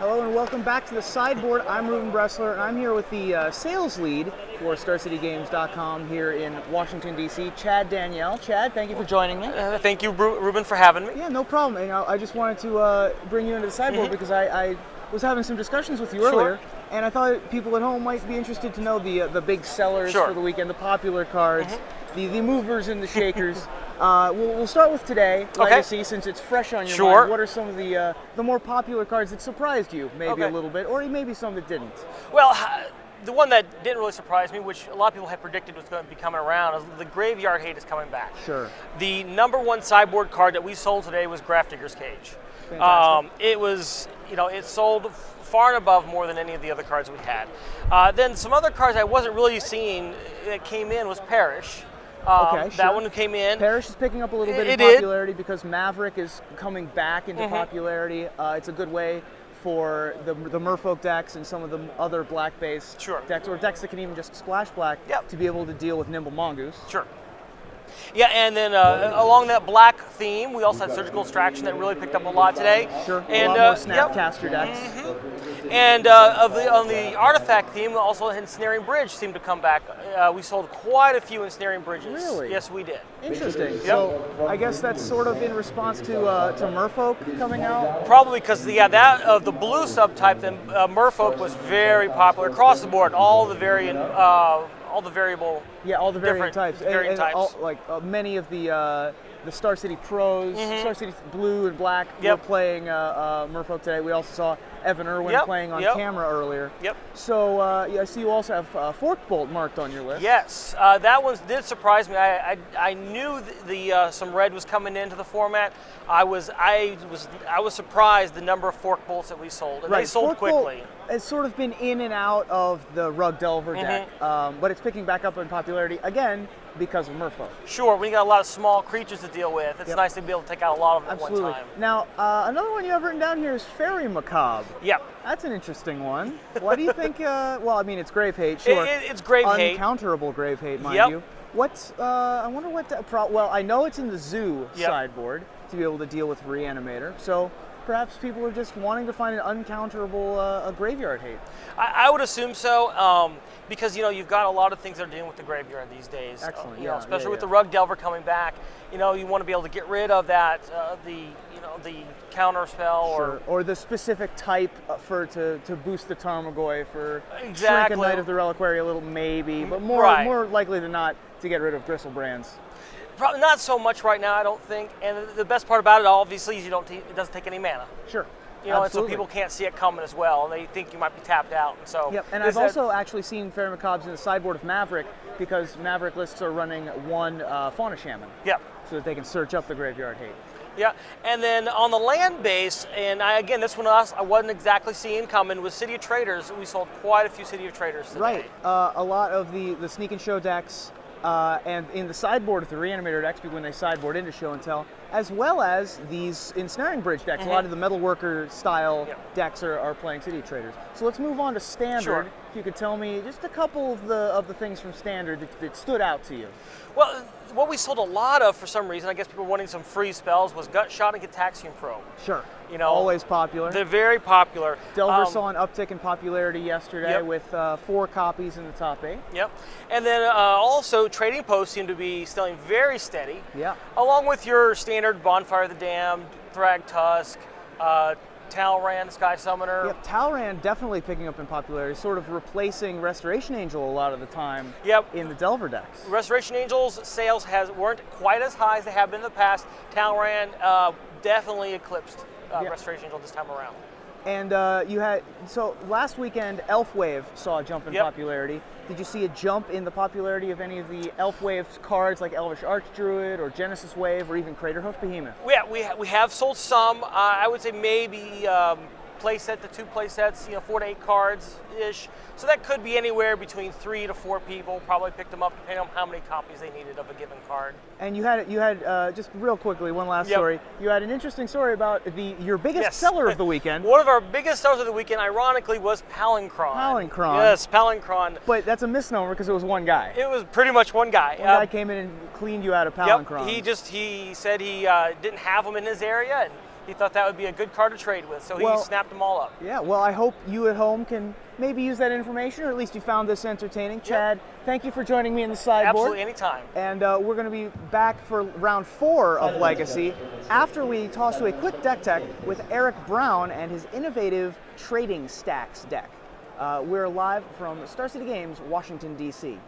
Hello and welcome back to the Sideboard. I'm Ruben Bressler and I'm here with the sales lead for StarCityGames.com here in Washington, D.C., Chad Danielle. Chad, thank you for joining me. Thank you, Ruben, for having me. Yeah, no problem. And I just wanted to bring you into the Sideboard because I was having some discussions with you earlier, and I thought people at home might be interested to know the big sellers for the weekend, the popular cards, the movers and the shakers. We'll start with today, Legacy, since it's fresh on your mind. What are some of the more popular cards that surprised you, maybe a little bit, or maybe some that didn't? Well, the one that didn't really surprise me, which a lot of people had predicted was going to be coming around, is the Graveyard Hate is coming back. Sure. The #1 sideboard card that we sold today was Grafdigger's Cage. It was, it sold far and above more than any of the other cards we had. Then some other cards I wasn't really seeing that came in was Perish. That one came in. Perish is picking up a little bit of popularity because Maverick is coming back into popularity. It's a good way for the Merfolk decks and some of the other black-based decks, or decks that can even just splash black, to be able to deal with Nimble Mongoose. Sure. Yeah, and then along that black theme, we also had Surgical Extraction that really picked up a lot today. Sure, and, a lot more Snapcaster decks. And on the artifact theme, also Ensnaring Bridge seemed to come back. We sold quite a few Ensnaring Bridges. Really? Yes, we did. Interesting. So I guess that's sort of in response to Merfolk coming out? Probably because, the blue subtype, then Merfolk was very popular across the board. All the variant, all the variable. Yeah, all the variant types. Variant types. Many of the Star City pros, Star City Blue and Black were playing Merfolk today. We also saw Evan Irwin playing on camera earlier. So I see you also have Forkbolt marked on your list. Yes, that one did surprise me. I knew some red was coming into the format. I was surprised the number of Forkbolts that we sold, and they sold quickly. It's sort of been in and out of the Rug Delver deck, but it's picking back up in popularity again because of Merfolk. Sure, when you got a lot of small creatures to deal with, it's nice to be able to take out a lot of them at one time. Now, another one you have written down here is Fairy Macabre. Yep. That's an interesting one. What do you think? Well, I mean, it's Grave Hate, sure. It's Grave Hate. Uncounterable Grave Hate, mind you. What's, I wonder what, well, I know it's in the Zoo sideboard to be able to deal with Reanimator, so perhaps people are just wanting to find an uncounterable Graveyard Hate. I would assume so, because you've got a lot of things that are dealing with the graveyard these days. Excellent. Especially with the Rug Delver coming back. You want to be able to get rid of that the counter spell or the specific type to boost the Tarmogoyf for shrink a Knight of the Reliquary a little maybe, but more likely than not to get rid of Gristlebrands. Probably not so much right now, I don't think. And the best part about it, obviously, is it doesn't take any mana. Sure. And so people can't see it coming as well, and they think you might be tapped out. And so. Yep. And I've also actually seen Fairy Macabres in the sideboard of Maverick because Maverick lists are running one Fauna Shaman. Yep. So that they can search up the Graveyard Hate. Yeah, and then on the land base, and again, this one I wasn't exactly seeing coming, was City of Traders. We sold quite a few City of Traders today. Right. A lot of the Sneak and Show decks. And in the sideboard of the Reanimator decks, when they sideboard into Show and Tell, as well as these Ensnaring Bridge decks. A lot of the Metalworker style decks are playing City Traders. So let's move on to Standard. If you could tell me just a couple of the things from Standard that stood out to you. Well, what we sold a lot of for some reason, I guess people wanting some free spells, was Gut Shot and Gitaxian Probe. Sure. Always popular. They're very popular. Delver saw an uptick in popularity yesterday with 4 copies in the top 8. Yep. And then also Trading Posts seem to be selling very steady. Yeah. Along with your standard Bonfire of the Damned, Thrag Tusk, Talran, Sky Summoner. Yep, Talran definitely picking up in popularity, sort of replacing Restoration Angel a lot of the time in the Delver decks. Restoration Angel's sales weren't quite as high as they have been in the past. Talran definitely eclipsed Restoration Angel this time around. And so last weekend, Elfwave saw a jump in popularity. Did you see a jump in the popularity of any of the Elfwave cards like Elvish Archdruid or Genesis Wave or even Craterhoof Behemoth? Yeah, we have sold some. I would say maybe playset to 2 playsets, 4 to 8 cards-ish. So that could be anywhere between 3 to 4 people probably picked them up depending on how many copies they needed of a given card. And you had just real quickly, one last story. You had an interesting story about your biggest seller of the weekend. One of our biggest sellers of the weekend, ironically, was Palancron. Palancron. Yes, Palancron. But that's a misnomer because it was one guy. It was pretty much one guy. One guy came in and cleaned you out of Palancron. Yep. He said he didn't have them in his area, and he thought that would be a good card to trade with, so he snapped them all up. Yeah, well, I hope you at home can maybe use that information, or at least you found this entertaining. Chad, thank you for joining me in the sideboard. Absolutely, anytime. And we're going to be back for round 4 of Legacy after we toss to a quick deck tech with Eric Brown and his innovative Trading Stacks deck. We're live from Star City Games, Washington, D.C.